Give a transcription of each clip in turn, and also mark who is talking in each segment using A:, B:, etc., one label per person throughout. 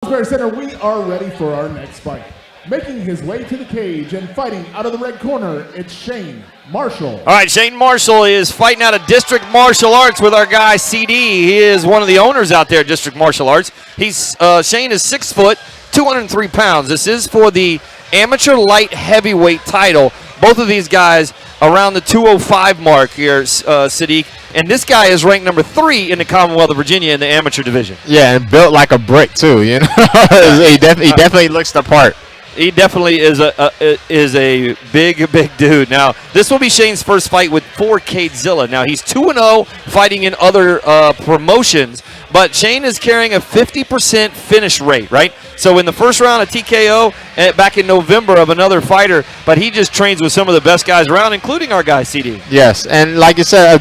A: Salisbury Center, we are ready for our next fight. Making his way to the cage and fighting out of the red corner, it's Shane Marshall.
B: All right, Shane Marshall is fighting out of District Martial Arts with our guy CD. He is one of the owners out there at District Martial Arts. Shane is 6 foot, 203 pounds. This is for the amateur light heavyweight title. Both of these guys around the 205 mark here, Sadiq. And this guy is ranked number 3 in the Commonwealth of Virginia in the amateur division.
C: Yeah, and built like a brick too. You know, he definitely looks the part.
B: He definitely is a big dude. Now, this will be Shane's first fight for CageZilla. Now, he's 2-0 fighting in other promotions, but Shane is carrying a 50% finish rate, right? So in the first round of TKO back in November of another fighter, but he just trains with some of the best guys around, including our guy CD.
C: Yes, and like you said,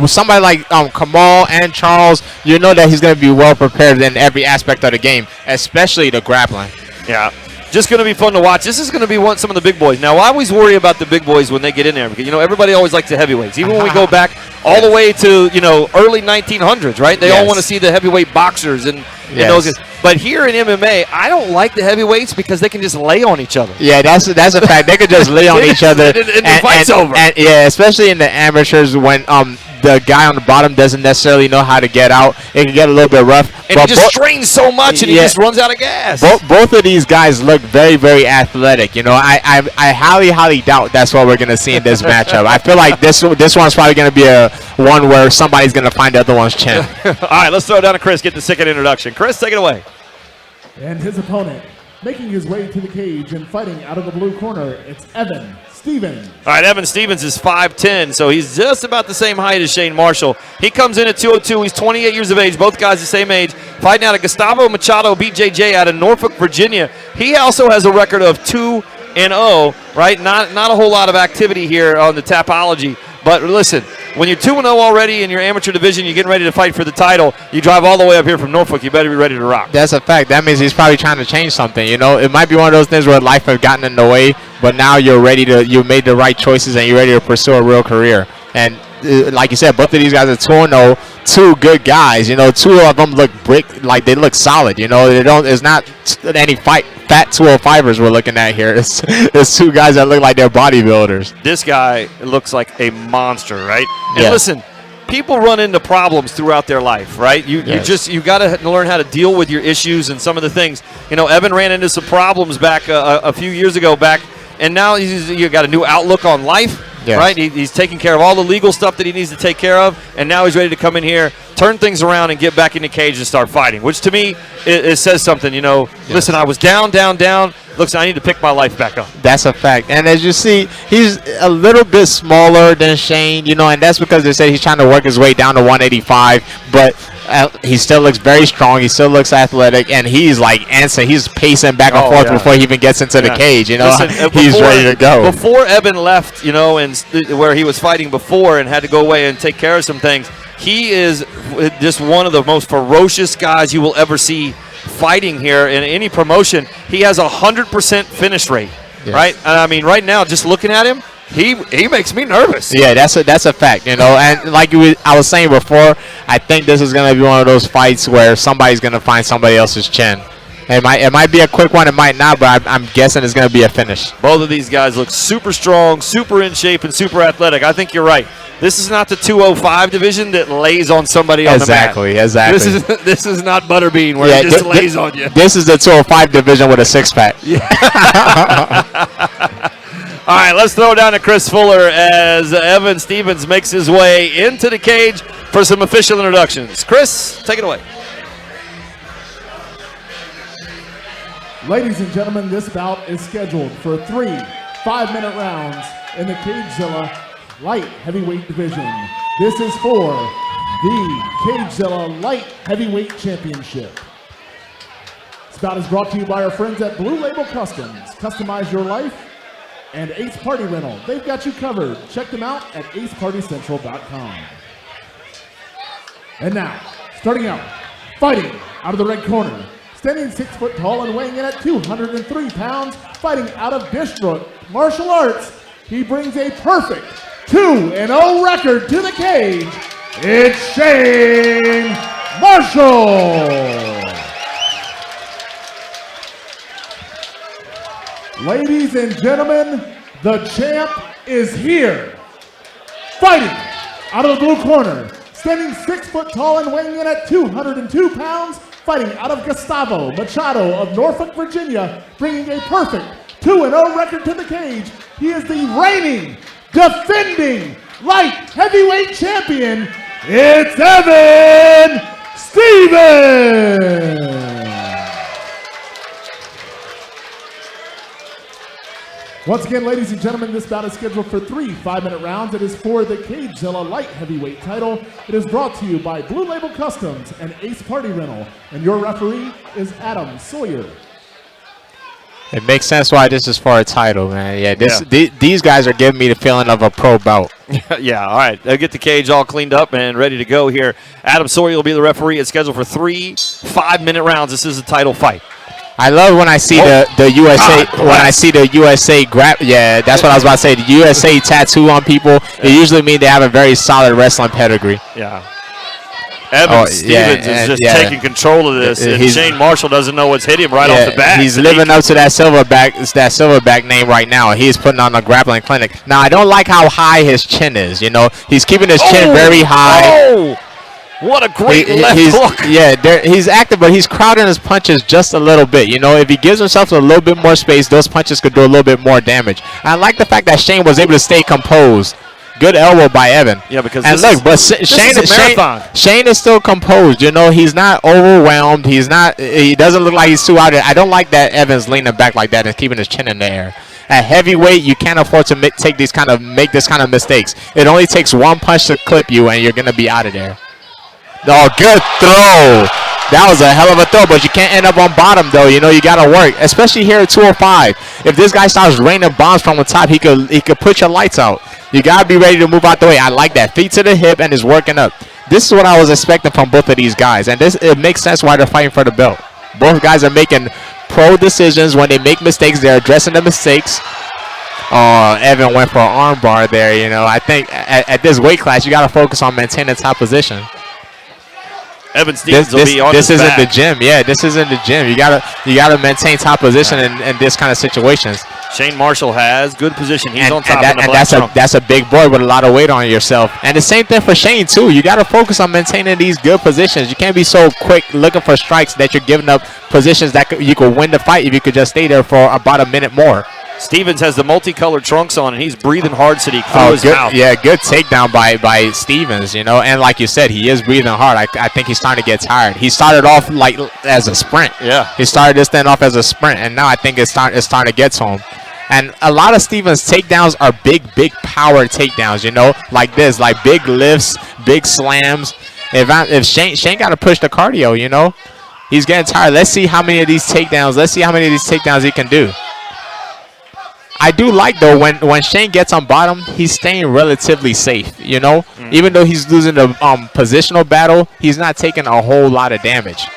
C: somebody like Kamal and Charles, you know that he's going to be well prepared in every aspect of the game, especially the grappling.
B: Yeah. Just going to be fun to watch. This is going to be some of the big boys. Now, I always worry about the big boys when they get in there because, everybody always likes the heavyweights. Even when we go back all the way to, early 1900s, right? They all want to see the heavyweight boxers and those guys. But here in MMA, I don't like the heavyweights because they can just lay on each other.
C: Yeah, that's a fact. They could just lay on each other.
B: and the fight's over.
C: And, especially in the amateurs when the guy on the bottom doesn't necessarily know how to get out. It can get a little bit rough.
B: And he just strains so much and he just runs out of gas.
C: Both of these guys look very, very athletic. I highly doubt that's what we're going to see in this matchup. I feel like this one's probably going to be a one where somebody's going to find the other one's chin.
B: All right, let's throw it down to Chris, get the second introduction. Chris, take it away.
A: And his opponent, making his way to the cage and fighting out of the blue corner, it's Evan Stevens.
B: All right, Evan Stevens is 5'10", so he's just about the same height as Shane Marshall. He comes in at 202. He's 28 years of age. Both guys the same age. Fighting out of Gustavo Machado BJJ out of Norfolk, Virginia. He also has a record of 2-0, right? Not a whole lot of activity here on the Tapology. But listen, when you're 2-0 already in your amateur division, you're getting ready to fight for the title, you drive all the way up here from Norfolk, you better be ready to rock.
C: That's a fact. That means he's probably trying to change something. It might be one of those things where life has gotten in the way, but now you made the right choices and you're ready to pursue a real career. And like you said, both of these guys are 2-0, two good guys. Two of them look they look solid. It's not any fat 205ers we're looking at here. It's two guys that look like they're bodybuilders.
B: This guy looks like a monster, right? And
C: yes.
B: Listen, people run into problems throughout their life, right? You got to learn how to deal with your issues and some of the things. Evan ran into some problems back a few years ago and now you got a new outlook on life. Yes. Right, he's taking care of all the legal stuff that he needs to take care of, and now he's ready to come in here, turn things around, and get back in the cage and start fighting. Which to me, it says something. Yes. Listen, I was down. Looks, I need to pick my life back up.
C: That's a fact. And as you see, he's a little bit smaller than Shane. And that's because they say he's trying to work his way down to 185, but. He still looks very strong. He still looks athletic, and he's he's pacing back and forth before he even gets into the cage. Listen, he's ready to go.
B: Before Evan left, and where he was fighting before and had to go away and take care of some things, he is just one of the most ferocious guys you will ever see fighting here in any promotion. He has 100% finish rate, right? And I mean, right now, just looking at him, he makes me nervous.
C: Yeah, that's a fact, and like I was saying before, I think this is going to be one of those fights where somebody's going to find somebody else's chin. It might be a quick one, it might not, but I'm guessing it's going to be a finish.
B: Both of these guys look super strong, super in shape, and super athletic. I think you're right. This is not the 205 division that lays on somebody on the mat.
C: Exactly.
B: This is not Butterbean where it just lays on you.
C: This is the 205 division with a six-pack.
B: Yeah. All right, let's throw it down to Chris Fuller as Evan Stevens makes his way into the cage for some official introductions. Chris, take it away.
A: Ladies and gentlemen, this bout is scheduled for 3 5-minute rounds in the CageZilla Light Heavyweight Division. This is for the CageZilla Light Heavyweight Championship. This bout is brought to you by our friends at Blue Label Customs. Customize your life. And Ace Party Rental. They've got you covered. Check them out at acepartycentral.com. And now, starting out, fighting out of the red corner, standing 6 foot tall and weighing in at 203 pounds, fighting out of District Martial Arts, he brings a perfect 2-0 record to the cage. It's Shane Marshall. Ladies and gentlemen, the champ is here. Fighting out of the blue corner, standing 6 foot tall and weighing in at 202 pounds, fighting out of Gustavo Machado of Norfolk, Virginia, bringing a perfect 2-0 record to the cage. He is the reigning, defending light heavyweight champion. It's Evan Stevens. Once again, ladies and gentlemen, this bout is scheduled for 3 5-minute rounds. It is for the CageZilla light heavyweight title. It is brought to you by Blue Label Customs and Ace Party Rental. And your referee is Adam Sawyer.
C: It makes sense why this is for a title, man. Yeah, these guys are giving me the feeling of a pro bout.
B: Yeah, all right. They'll get the cage all cleaned up and ready to go here. Adam Sawyer will be the referee. It's scheduled for 3 5-minute rounds. This is a title fight.
C: I love when I see the USA grab. Yeah, that's what I was about to say. The USA tattoo on people. It usually means they have a very solid wrestling pedigree.
B: Yeah. Evan Stevens is just taking control of this, and Shane Marshall doesn't know what's hit him right off the bat.
C: He's living up to that Silverback name right now. He's putting on a grappling clinic. Now, I don't like how high his chin is. You know, he's keeping his chin very high.
B: Oh! What a great left hook.
C: Yeah, he's active, but he's crowding his punches just a little bit. You know, if he gives himself a little bit more space, those punches could do a little bit more damage. I like the fact that Shane was able to stay composed. Good elbow by Evan.
B: Yeah, because
C: Shane is still composed. You know, he's not overwhelmed. He doesn't look like he's too out there. I don't like that Evan's leaning back like that and keeping his chin in the air. At heavyweight, you can't afford to make this kind of mistakes. It only takes one punch to clip you, and you're gonna be out of there. Oh, good throw. That was a hell of a throw, but you can't end up on bottom, though. You know, you got to work, especially here at 205. If this guy starts raining bombs from the top, he could put your lights out. You got to be ready to move out the way. I like that. Feet to the hip and is working up. This is what I was expecting from both of these guys, and it makes sense why they're fighting for the belt. Both guys are making pro decisions. When they make mistakes, they're addressing the mistakes. Oh, Evan went for an arm bar there. You know, I think at this weight class, you got to focus on maintaining top position.
B: Evan Stevens will be on his back.
C: This isn't the gym. Yeah, this isn't the gym. You gotta maintain top position in this kind of situations.
B: Shane Marshall has good position. He's on top of the black trump.
C: That's a big boy with a lot of weight on yourself. And the same thing for Shane too. You gotta focus on maintaining these good positions. You can't be so quick looking for strikes that you're giving up positions that you could win the fight if you could just stay there for about a minute more.
B: Stevens has the multicolored trunks on, and he's breathing hard, Sadiq, through his mouth.
C: Yeah, good takedown by Stevens, you know. And like you said, he is breathing hard. I think he's starting to get tired. He started off like as a sprint.
B: Yeah.
C: He started this thing off as a sprint, and now I think it's starting to get to him. And a lot of Stevens' takedowns are big power takedowns, you know, like this, like big lifts, big slams. If Shane got to push the cardio, you know, he's getting tired. Let's see how many of these takedowns he can do. I do like, though, when Shane gets on bottom, he's staying relatively safe, you know? Even though he's losing the positional battle, he's not taking a whole lot of damage.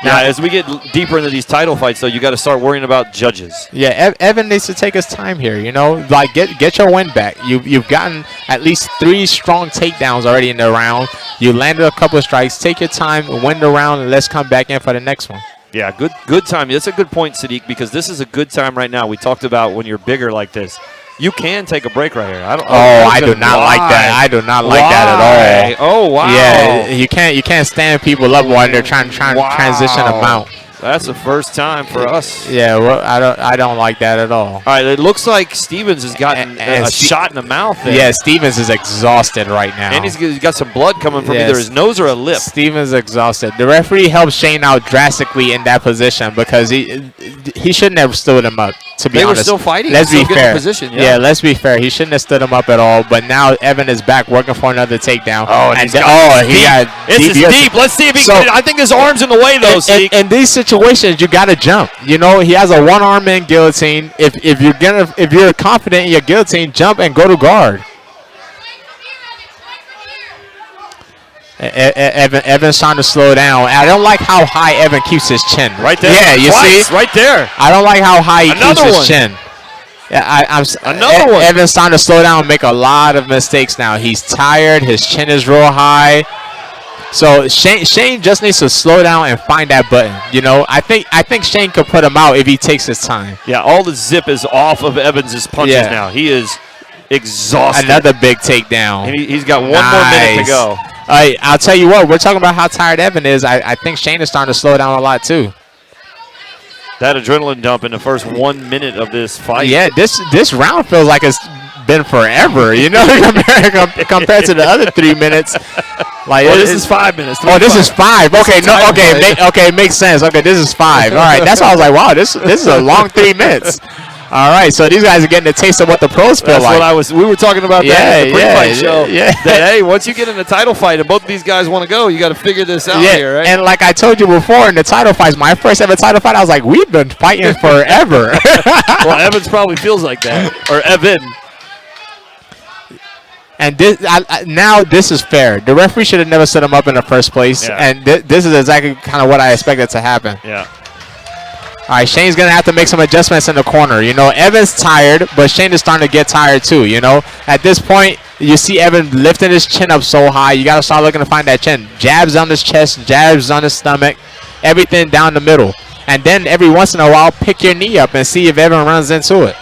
B: Now, as we get deeper into these title fights, though, you got to start worrying about judges.
C: Yeah, Evan needs to take his time here, you know? Like, get your win back. You've gotten at least 3 strong takedowns already in the round. You landed a couple of strikes. Take your time, win the round, and let's come back in for the next one.
B: Yeah, good time. That's a good point, Sadiq, because this is a good time right now. We talked about when you're bigger like this. You can take a break right here.
C: I do not like that. I do not like that at all.
B: Oh, wow.
C: Yeah, you can't stand people up while they're trying to transition them out.
B: That's the first time for us.
C: Yeah, well, I don't like that at all.
B: All right, it looks like Stevens has gotten a shot in the mouth there.
C: Yeah, Stevens is exhausted right now.
B: And he's got some blood coming from either his nose or a lip.
C: Stevens is exhausted. The referee helped Shane out drastically in that position because he shouldn't have stood him up, to be honest.
B: They were still fighting.
C: Let's be fair.
B: Yeah,
C: let's be fair. He shouldn't have stood him up at all. But now Evan is back working for another takedown.
B: It's deep. Let's see if he can. I think his arm's in the way, though, Steve.
C: In these situations, you got to jump. You know, he has a one-arm man guillotine. If you're confident in your guillotine, jump and go to guard. Evan's trying to slow down. I don't like how high Evan keeps his chin.
B: Right there.
C: Yeah, you see?
B: Right there.
C: I don't like how high he keeps his chin. Yeah,
B: Another one.
C: Evan's starting to slow down and make a lot of mistakes now. He's tired. His chin is real high. So Shane just needs to slow down and find that button. You know, I think Shane could put him out if he takes his time.
B: Yeah, all the zip is off of Evans' punches now. He is exhausted.
C: Another big takedown.
B: And he's got 1 more minute to go.
C: I'll tell you what, we're talking about how tired Evan is. I think Shane is starting to slow down a lot too.
B: That adrenaline dump in the first 1 minute of this fight.
C: Yeah, this round feels like it's been forever, you know, compared to the other 3 minutes. Like
B: this is 5 minutes.
C: Oh, this is 5. Okay, okay, makes sense. Okay, this is 5. All right, that's why I was like, wow, this is a long 3 minutes. All right, so these guys are getting a taste of what the pros feel like.
B: That's what we were talking about that at the pre-fight show.
C: Yeah.
B: That, hey, once you get in a title fight and both of these guys want to go, you got to figure this out here, right?
C: And like I told you before in the title fights, my first ever title fight, I was like, we've been fighting forever.
B: Well, Evans probably feels like that. Or Evan.
C: And now this is fair. The referee should have never set him up in the first place. Yeah. And this is exactly kind of what I expected to happen.
B: Yeah.
C: All right, Shane's going to have to make some adjustments in the corner. You know, Evan's tired, but Shane is starting to get tired too, you know. At this point, you see Evan lifting his chin up so high. You got to start looking to find that chin. Jabs on his chest, jabs on his stomach, everything down the middle. And then every once in a while, pick your knee up and see if Evan runs into it.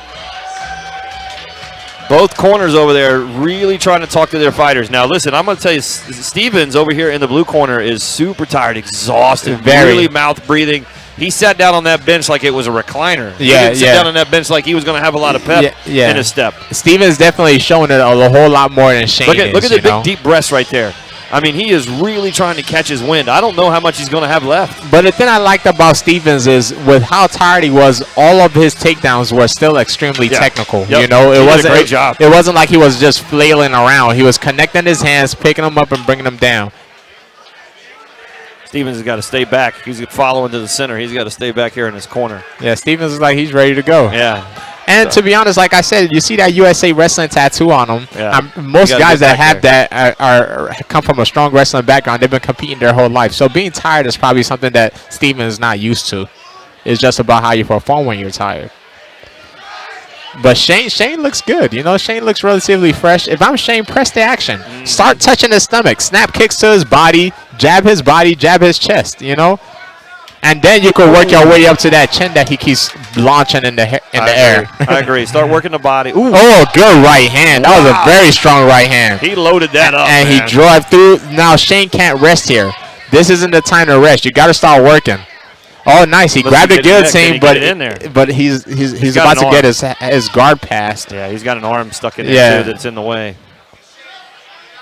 B: Both corners over there really trying to talk to their fighters. Now, listen, I'm going to tell you, Stevens over here in the blue corner is super tired, exhausted, really mouth breathing. He sat down on that bench like it was a recliner. He didn't sit down on that bench like he was going to have a lot of pep in his step.
C: Stevens definitely showing it a whole lot more than Shane
B: Look at the big, deep breaths right there. I mean, he is really trying to catch his wind. I don't know how much he's going to have left.
C: But the thing I liked about Stevens is with how tired he was, all of his takedowns were still extremely technical. You know,
B: it wasn't a great job.
C: It wasn't like he was just flailing around. He was connecting his hands, picking them up, and bringing them down.
B: Stevens has got to stay back. He's following to the center. He's got to stay back here in his corner.
C: Yeah, Stevens is like he's ready to go.
B: Yeah.
C: And to be honest, like I said, you see that USA wrestling tattoo on him. Yeah. Most guys that have that are come from a strong wrestling background. They've been competing their whole life. So being tired is probably something that Stevens is not used to. It's just about how you perform when you're tired. But Shane looks good. You know, Shane looks relatively fresh. If I'm Shane, press the action. Start touching his stomach. Snap kicks to his body, jab his chest, you know. And then you could work your way up to that chin that he keeps launching in the air.
B: I agree. Start working the body.
C: Ooh. Oh, good right hand. That was a very strong right hand.
B: He loaded that up,
C: and he drove through. Now, Shane can't rest here. This isn't the time to rest. You got to start working. Oh, nice. He grabbed the guillotine, but he's about to get his guard passed.
B: Yeah, he's got an arm stuck in there, too, that's in the way.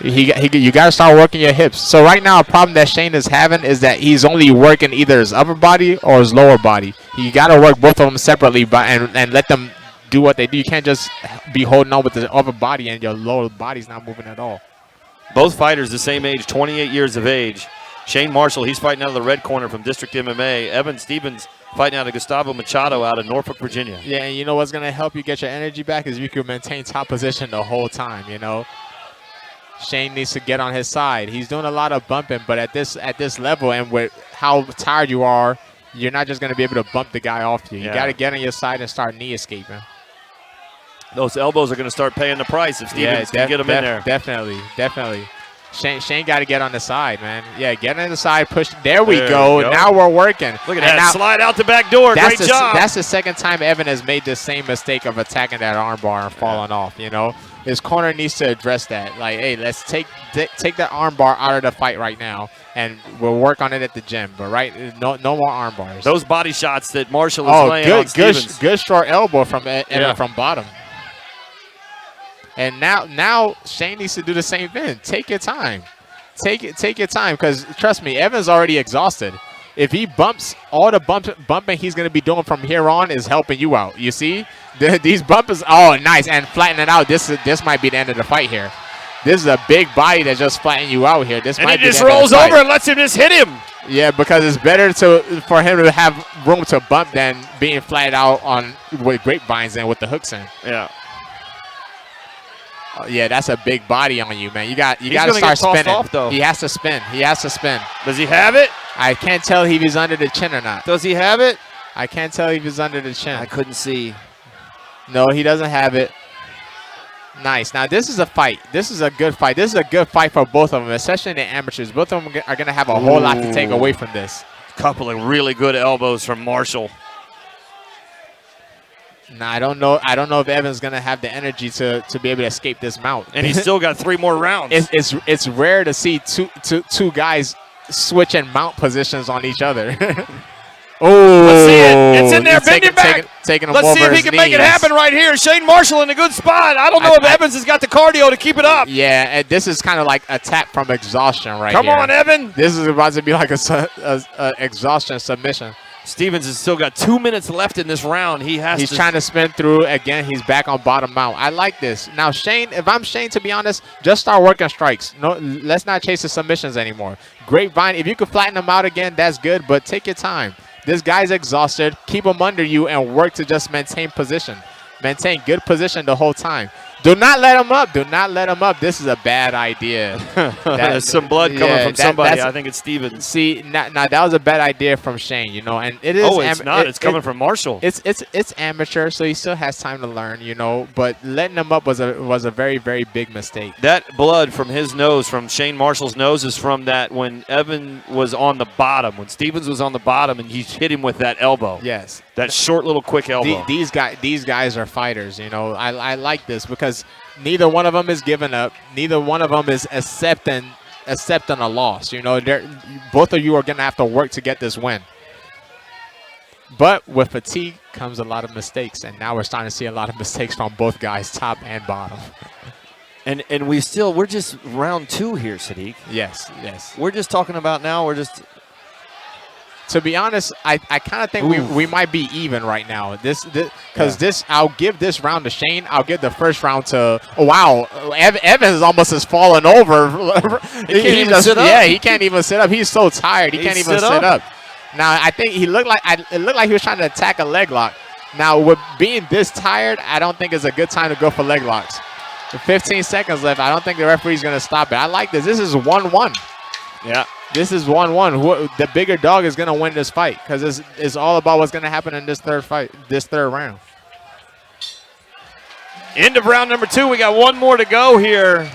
C: You got to start working your hips. So right now, a problem that Shane is having is that he's only working either his upper body or his lower body. You got to work both of them separately and let them do what they do. You can't just be holding on with the upper body and your lower body's not moving at all.
B: Both fighters the same age, 28 years of age. Shane Marshall, he's fighting out of the red corner from District MMA. Evan Stevens fighting out of Gustavo Machado out of Norfolk, Virginia.
C: Yeah, and you know what's going to help you get your energy back is you can maintain top position the whole time, you know. Shane needs to get on his side. He's doing a lot of bumping, but at this level and with how tired you are, you're not just going to be able to bump the guy off you. You got to get on your side and start knee escaping.
B: Those elbows are going to start paying the price if Stevens can get them in there.
C: Definitely. Shane got to get on the side, man. Yeah, get on the side, push. There we go. Now we're working.
B: Look at that. Now, slide out the back door. Great job.
C: That's the second time Evan has made the same mistake of attacking that arm bar and falling off, you know. His corner needs to address that. Like, hey, let's take that arm bar out of the fight right now, and we'll work on it at the gym. But no more arm bars.
B: Those body shots that Marshall is laying on Stevens.
C: Good short elbow from Evan from bottom. And now Shane needs to do the same thing. Take your time. Take your time, because trust me, Evan's already exhausted. If he bumps, all the bumping he's going to be doing from here on is helping you out. You see? These bumpers, oh, nice. And flatten it out. This might be the end of the fight here. This is a big body that just flattened you out here.
B: He just rolls over and lets him just hit him.
C: Yeah, because it's better for him to have room to bump than being flattened out with grapevines and with the hooks in.
B: Yeah.
C: Yeah, that's a big body on you, man. You got to start spinning.
B: Off, though.
C: He has to spin.
B: Does he have it?
C: I can't tell if he's under the chin or not.
B: Does he have it?
C: I can't tell if he's under the chin.
B: I couldn't see.
C: No, he doesn't have it. Nice. Now, this is a fight. This is a good fight. This is a good fight for both of them, especially the amateurs. Both of them are going to have a whole lot to take away from this.
B: Couple of really good elbows from Marshall.
C: Now, I don't know if Evan's going to have the energy to be able to escape this mount.
B: And he's still got 3 more rounds.
C: It's rare to see two guys switching mount positions on each other. Oh,
B: let's see it. It's in there. Bend it back.
C: Taking him
B: let's see if
C: over
B: he can
C: his
B: make it
C: knees.
B: happen right here. Shane Marshall in a good spot. I don't know if Evans has got the cardio to keep it up.
C: Yeah, and this is kind of like a tap from exhaustion right here.
B: Come on, Evan.
C: This is about to be like a exhaustion submission.
B: Stevens has still got 2 minutes left in this round. He's
C: trying to spin through again. He's back on bottom mount. I like this. Now, Shane, if I'm Shane, to be honest, just start working strikes. No, let's not chase the submissions anymore. Grapevine, if you could flatten them out again, that's good, but take your time. This guy's exhausted. Keep him under you and work to just maintain position. Maintain good position the whole time. Do not let him up. Do not let him up. This is a bad idea.
B: There's some blood coming from somebody. I think it's Stevens.
C: See, now that was a bad idea from Shane, you know, and it is.
B: Oh, it's not. It's coming from Marshall.
C: It's amateur, so he still has time to learn, you know. But letting him up was a very, very big mistake.
B: That blood from his nose, from Shane Marshall's nose, is from that when Evan was on the bottom, when Stevens was on the bottom, and he hit him with that elbow.
C: Yes.
B: That short little quick elbow.
C: These guys are fighters, you know. I like this because neither one of them is giving up. Neither one of them is accepting a loss. You know, both of you are going to have to work to get this win. But with fatigue comes a lot of mistakes, and now we're starting to see a lot of mistakes from both guys, top and bottom.
B: And we're just round 2 here, Sadiq.
C: Yes.
B: We're just talking about now.
C: To be honest, I kind of think we might be even right now. I'll give this round to Shane. I'll give the first round to Evans almost has fallen over.
B: He can't even sit up.
C: Yeah, he can't even sit up. He's so tired. He can't even sit up. Now I think it looked like he was trying to attack a leg lock. Now with being this tired, I don't think it's a good time to go for leg locks. With 15 seconds left, I don't think the referee's going to stop it. I like this. This is 1-1.
B: Yeah.
C: This is 1-1. The bigger dog is going to win this fight because it's all about what's going to happen in this third round.
B: End of round number 2. We got one more to go here.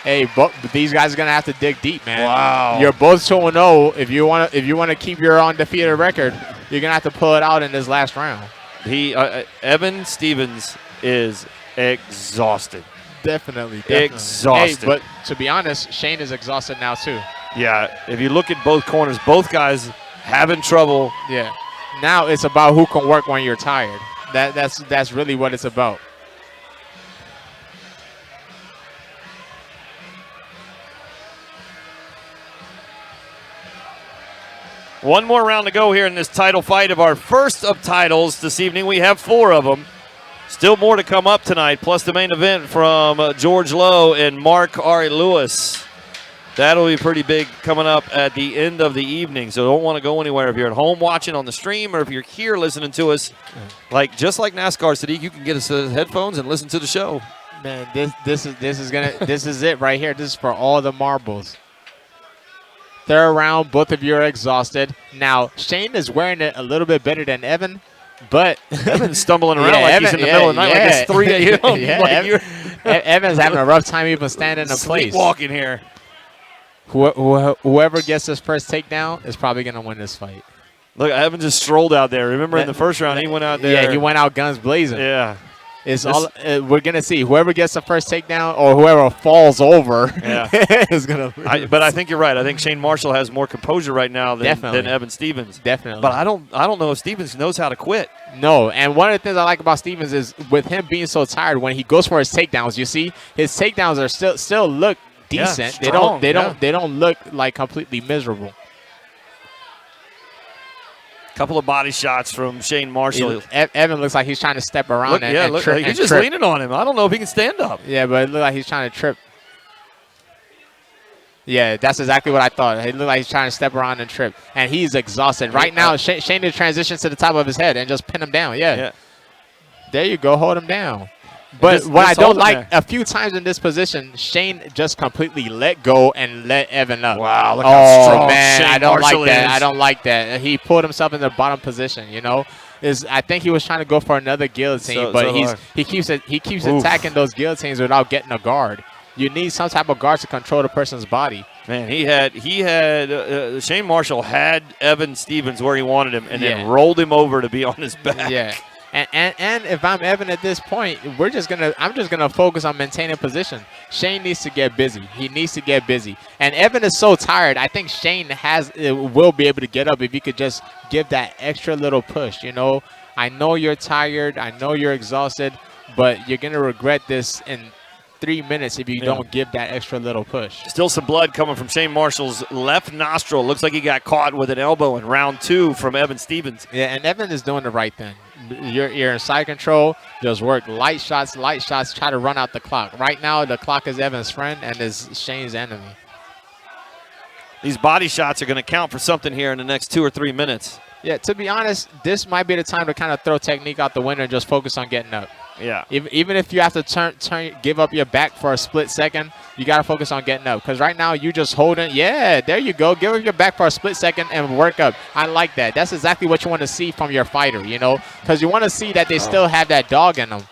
C: Hey, but these guys are going to have to dig deep, man.
B: Wow.
C: You're both 2-0. If you want to keep your undefeated record, you're going to have to pull it out in this last round.
B: Evan Stevens is exhausted.
C: Definitely.
B: Exhausted.
C: Hey, but to be honest, Shane is exhausted now too.
B: Yeah, if you look at both corners, both guys having trouble.
C: Yeah. Now it's about who can work when you're tired. That's really what it's about.
B: One more round to go here in this title fight of our first of titles this evening. We have 4 of them. Still more to come up tonight, plus the main event from George Lowe and Mark Ari Lewis. That'll be pretty big coming up at the end of the evening, so don't want to go anywhere. If you're at home watching on the stream or if you're here listening to us, just like NASCAR, Sadiq, you can get us headphones and listen to the show.
C: Man, this is it right here. This is for all the marbles. Third round, both of you are exhausted. Now, Shane is wearing it a little bit better than Evan, but
B: Evan's stumbling around he's in the middle of the night like it's 3 a.m.
C: Evan's having a rough time even standing in place.
B: Sleepwalking here.
C: Whoever gets this first takedown is probably going to win this fight.
B: Look, Evan just strolled out there. Remember in the first round, he went out there.
C: Yeah, he went out guns blazing.
B: Yeah.
C: We're going to see. Whoever gets the first takedown or whoever falls over is going to lose.
B: But I think you're right. I think Shane Marshall has more composure right now than Evan Stevens.
C: Definitely.
B: But I don't know if Stevens knows how to quit.
C: No, and one of the things I like about Stevens is with him being so tired, when he goes for his takedowns, you see his takedowns are still look decent.
B: Yeah,
C: they don't look like completely miserable.
B: Couple of body shots from Shane Marshall.
C: Evan looks like he's trying to step around and trip.
B: He's just leaning on him. I don't know if he can stand up.
C: Yeah, but it looked like he's trying to trip. Yeah, that's exactly what I thought. It looked like he's trying to step around and trip. And he's exhausted. Right now, Shane did transition to the top of his head and just pin him down. Yeah. There you go. Hold him down. But what I don't
B: hold him
C: like,
B: there.
C: a few times in this position, Shane just completely let go and let Evan up.
B: Wow, look how strong
C: man,
B: Shane
C: I don't
B: Marshall
C: like that.
B: is.
C: I don't like that. He pulled himself in the bottom position, you know. I think he was trying to go for another guillotine, but he keeps attacking those guillotines without getting a guard. You need some type of guard to control the person's body.
B: Man, Shane Marshall had Evan Stevens where he wanted him, and then rolled him over to be on his back.
C: Yeah. And if I'm Evan at this point, I'm just gonna focus on maintaining position. Shane needs to get busy. He needs to get busy. And Evan is so tired. I think Shane will be able to get up if he could just give that extra little push. You know, I know you're tired. I know you're exhausted, but you're gonna regret this in 3 minutes if you don't give that extra little push.
B: Still some blood coming from Shane Marshall's left nostril. Looks like he got caught with an elbow in round 2 from Evan Stevens.
C: Yeah, and Evan is doing the right thing. You're in side control. Just work light shots, try to run out the clock. Right now, the clock is Evan's friend and is Shane's enemy.
B: These body shots are going to count for something here in the next 2 or 3 minutes.
C: Yeah, to be honest, this might be the time to kind of throw technique out the window and just focus on getting up.
B: Yeah.
C: Even if you have to give up your back for a split second, you got to focus on getting up. Because right now, you just holding. Yeah, there you go. Give up your back for a split second and work up. I like that. That's exactly what you want to see from your fighter, you know. Because you want to see that they still have that dog in them.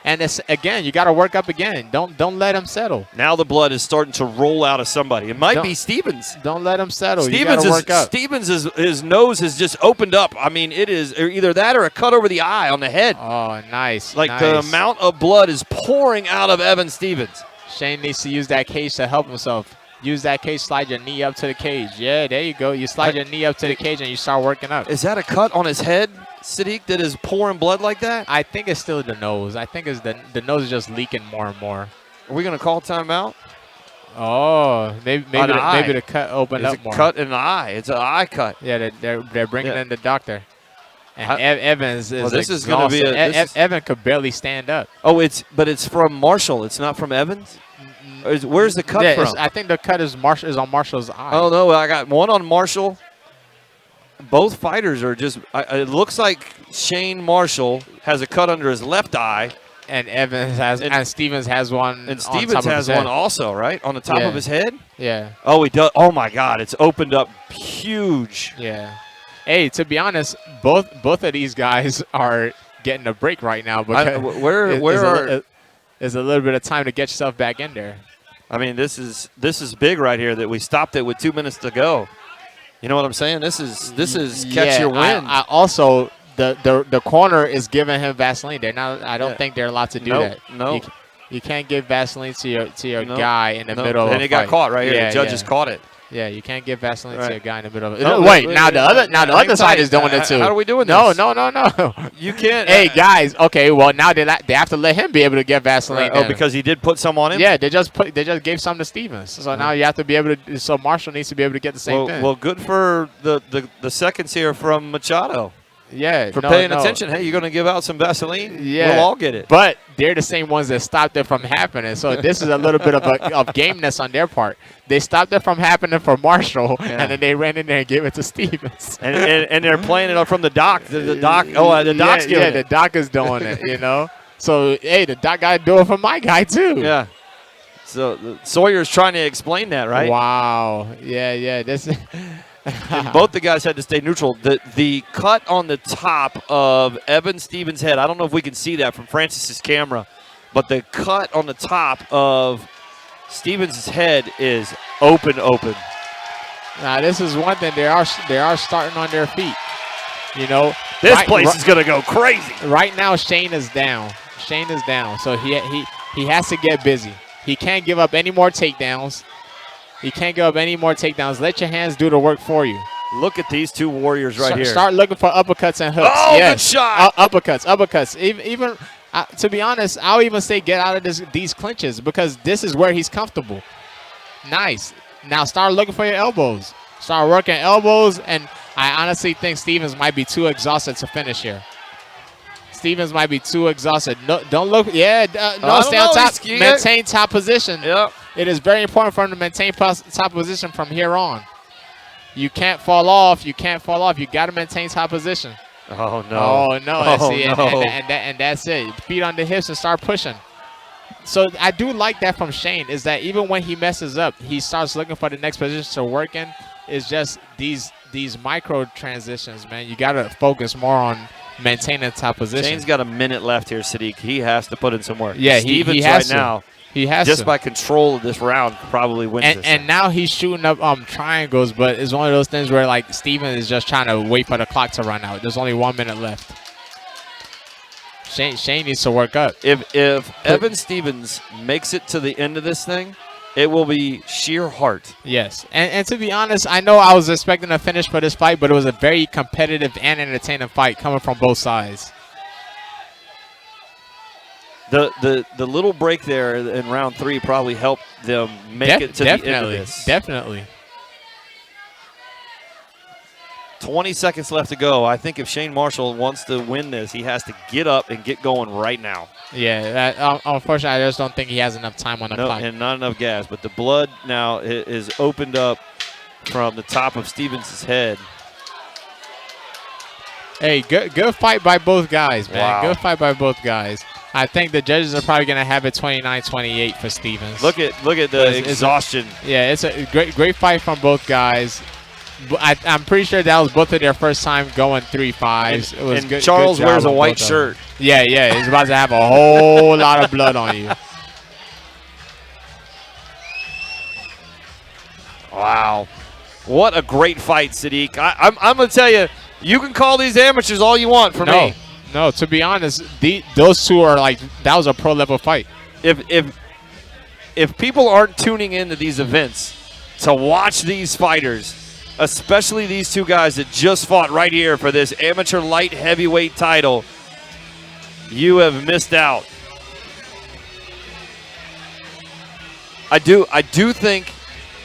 C: And it's, again, you got to work up again. Don't let him settle.
B: Now the blood is starting to roll out of somebody. It might be Stevens.
C: Don't let him settle.
B: Stevens
C: you work up.
B: Stevens his nose has just opened up. I mean, it is either that or a cut over the eye on the head.
C: Oh, nice.
B: Like the amount of blood is pouring out of Evan Stevens.
C: Shane needs to use that cage to help himself. Use that cage, slide your knee up to the cage. Yeah, there you go. You slide your knee up to the cage and you start working up.
B: Is that a cut on his head, Sadiq, that is pouring blood like that?
C: I think it's still the nose. I think it's the nose is just leaking more and more.
B: Are we going to call timeout?
C: Oh, maybe the cut opened up more.
B: It's a cut in the eye. It's an eye cut.
C: Yeah, they're bringing in the doctor. And Evans is
B: this is going to be
C: Evan could barely stand up.
B: Oh, but it's from Marshall. It's not from Evans? Where's the cut from?
C: I think the cut is on Marshall's eye.
B: Oh, no, I got one on Marshall. Both fighters are just it looks like Shane Marshall has a cut under his left eye.
C: And and Stevens has one.
B: And Stevens has one also, right? On the top of his head?
C: Yeah.
B: Oh, he does. Oh, my God. It's opened up huge.
C: Yeah. Hey, to be honest, both of these guys are getting a break right now. Because there's a little bit of time to get yourself back in there.
B: I mean, this is big right here that we stopped it with 2 minutes to go. You know what I'm saying? This is catch your wind.
C: I also the corner is giving him Vaseline. They're not. I don't think they're allowed to do that.
B: No,
C: you can't give Vaseline to your guy in the middle of a fight.
B: And it got caught right here. The judges caught it.
C: Yeah, you can't give Vaseline to a guy in the middle of it. No, wait, now the other side is doing it too.
B: How are we doing
C: this?
B: No. You can't.
C: Hey, guys. Okay, well, now they have to let him be able to get Vaseline.
B: Oh, because he did put some on him?
C: Yeah, they just gave some to Stevens. So now you have to be able to – so Marshall needs to be able to get the same thing.
B: Well, good for the seconds here from Machado.
C: Yeah.
B: For paying attention. Hey, you're going to give out some Vaseline?
C: Yeah.
B: We'll all get it.
C: But they're the same ones that stopped it from happening. So this is a little bit of gameness on their part. They stopped it from happening for Marshall, and then they ran in there and gave it to Stevens.
B: And they're playing it from the dock. The doc's giving it.
C: The doc is doing it, you know. So, hey, the doc got to do it for my guy, too.
B: Yeah. So Sawyer's trying to explain that, right?
C: Wow. Yeah. This.
B: And both the guys had to stay neutral. The cut on the top of Evan Stevens' head, I don't know if we can see that from Francis's camera, but the cut on the top of Stevens' head is open.
C: Now, this is one thing. They are starting on their feet. You know,
B: this place is going to go crazy.
C: Right now, Shane is down. So he has to get busy. He can't give up any more takedowns. Let your hands do the work for you.
B: Look at these two warriors right here.
C: Start looking for uppercuts and hooks.
B: Oh, yes. Good shot.
C: Uppercuts. Even to be honest, I'll even say get out of these clinches because this is where he's comfortable. Nice. Now start looking for your elbows. Start working elbows, and I honestly think Stevens might be too exhausted to finish here. No, don't look. Yeah, stay on top. Maintain top position.
B: Yep.
C: It is very important for him to maintain top position from here on. You can't fall off. You got to maintain top position.
B: Oh, no.
C: Oh, no.
B: Oh,
C: See,
B: no.
C: And that's it. Feet on the hips and start pushing. So I do like that from Shane, is that even when he messes up, he starts looking for the next position to work in. It's just these micro transitions, man. You got to focus more on maintaining top position.
B: Shane's got a minute left here, Sadiq. He has to put in some work.
C: Yeah,
B: Stevens
C: he has
B: right now.
C: He has
B: just
C: to.
B: by control of this round probably wins this.
C: And now he's shooting up triangles, but it's one of those things where like Steven is just trying to wait for the clock to run out. There's only 1 minute left. Shane needs to work up.
B: If Evan Stevens makes it to the end of this thing, it will be sheer heart.
C: Yes. And to be honest, I know I was expecting a finish for this fight, but it was a very competitive and entertaining fight coming from both sides.
B: The little break there in round 3 probably helped them make it to the end of this.
C: Definitely.
B: 20 seconds left to go. I think if Shane Marshall wants to win this, he has to get up and get going right now.
C: Yeah, unfortunately, I just don't think he has enough time on the clock.
B: And not enough gas. But the blood now is opened up from the top of Stevens' head.
C: Hey, good fight by both guys, man.
B: Wow.
C: Good fight by both guys. I think the judges are probably going to have it 29-28 for Stevens.
B: Look at the exhaustion.
C: It's a great fight from both guys. I'm pretty sure that was both of their first time going 3-5s. It was good.
B: Charles
C: good job
B: wears a
C: on
B: white
C: both of
B: shirt.
C: them. Yeah, he's about to have a whole lot of blood on you.
B: Wow. What a great fight, Sadiq. I'm going to tell you, you can call these amateurs all you want for me.
C: No, to be honest, those two are like, that was a pro-level fight.
B: If people aren't tuning into these events to watch these fighters, especially these two guys that just fought right here for this amateur light heavyweight title, you have missed out. I do think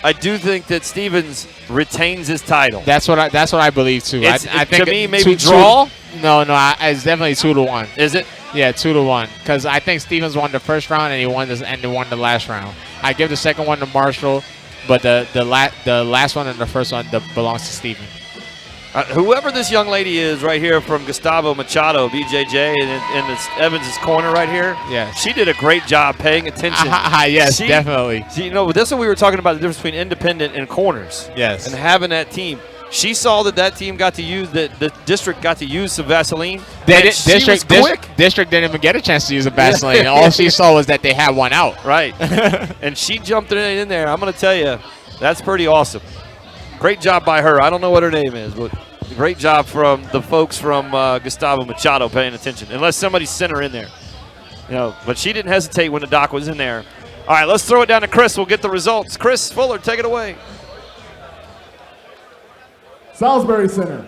B: that Stevens retains his title.
C: That's what I believe too. I think
B: to me, maybe draw.
C: No, it's definitely 2-1.
B: Is it?
C: Yeah, 2-1. Because I think Stevens won the first round and he won the last round. I give the second one to Marshall, but the last one and the first one belongs to Steven.
B: Whoever this young lady is right here from Gustavo Machado, BJJ, in Evans' corner right here,
C: yeah,
B: she did a great job paying attention.
C: Yes, definitely.
B: This is what we were talking about, the difference between independent and corners.
C: Yes.
B: And having that team. She saw that team got to use, the district got to use some Vaseline. District
C: didn't even get a chance to use a Vaseline. All she saw was that they had one out.
B: Right. And she jumped in there. I'm going to tell you, that's pretty awesome. Great job by her. I don't know what her name is, but great job from the folks from Gustavo Machado paying attention. Unless somebody sent her in there. But she didn't hesitate when the doc was in there. All right, let's throw it down to Chris. We'll get the results. Chris Fuller, take it away.
A: Salisbury Center.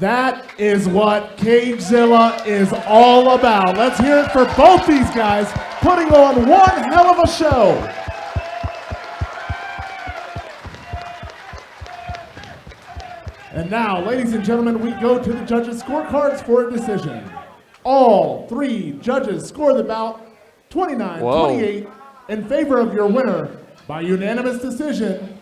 A: That is what CageZilla is all about. Let's hear it for both these guys putting on one hell of a show. And now, ladies and gentlemen, we go to the judges' scorecards for a decision. All 3 judges score the bout 29-28 in favor of your winner by unanimous decision.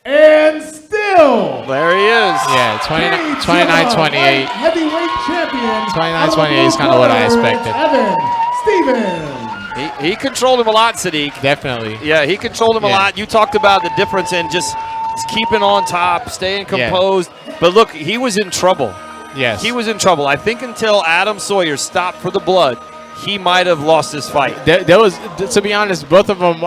A: And still,
B: there he is.
C: Yeah, 29-28.
A: Heavyweight champion.
C: 29-28 is kind of what I expected.
A: Evan Stevens.
B: He controlled him a lot, Sadiq.
C: Definitely.
B: Yeah, he controlled him a lot. You talked about the difference in just keeping on top, staying composed. Yeah. But look, he was in trouble.
C: Yes.
B: He was in trouble. I think until Adam Sawyer stopped for the blood, he might have lost this fight.
C: There was, to be honest, both of them,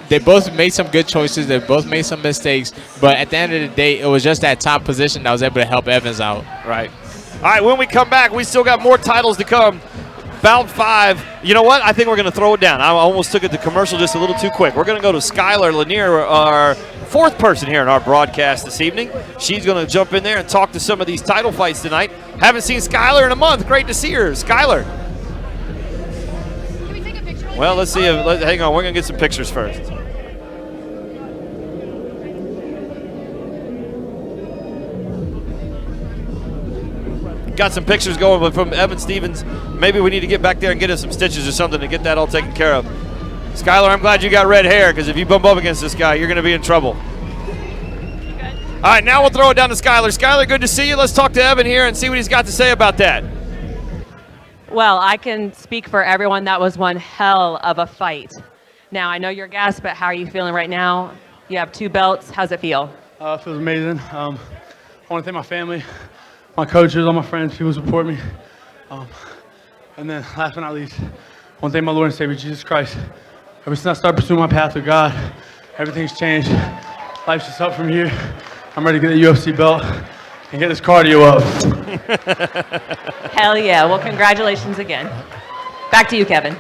C: they both made some good choices. They both made some mistakes. But at the end of the day, it was just that top position that was able to help Evans out.
B: Right. All right, when we come back, we still got more titles to come. Bout 5. You know what? I think we're going to throw it down. I almost took it to commercial just a little too quick. We're going to go to Skylar Lanier, our 4th person here in our broadcast this evening. She's going to jump in there and talk to some of these title fights tonight. Haven't seen Skylar in a month. Great to see her. Skylar. Well, let's see. Hang on. We're going to get some pictures first. Got some pictures going from Evan Stevens. Maybe we need to get back there and get us some stitches or something to get that all taken care of. Skylar, I'm glad you got red hair, because if you bump up against this guy, you're going to be in trouble. All right, now we'll throw it down to Skylar. Skylar, good to see you. Let's talk to Evan here and see what he's got to say about that.
D: Well, I can speak for everyone. That was one hell of a fight. Now, I know you're gassed, but how are you feeling right now? You have 2 belts. How's it feel?
E: It feels amazing. I want to thank my family, my coaches, all my friends, people who support me. And then last but not least, I want to thank my Lord and Savior, Jesus Christ. Ever since I started pursuing my path with God, everything's changed. Life's just up from here. I'm ready to get a UFC belt and get this cardio up.
D: Hell yeah. Well, congratulations again. Back to you, Kevin.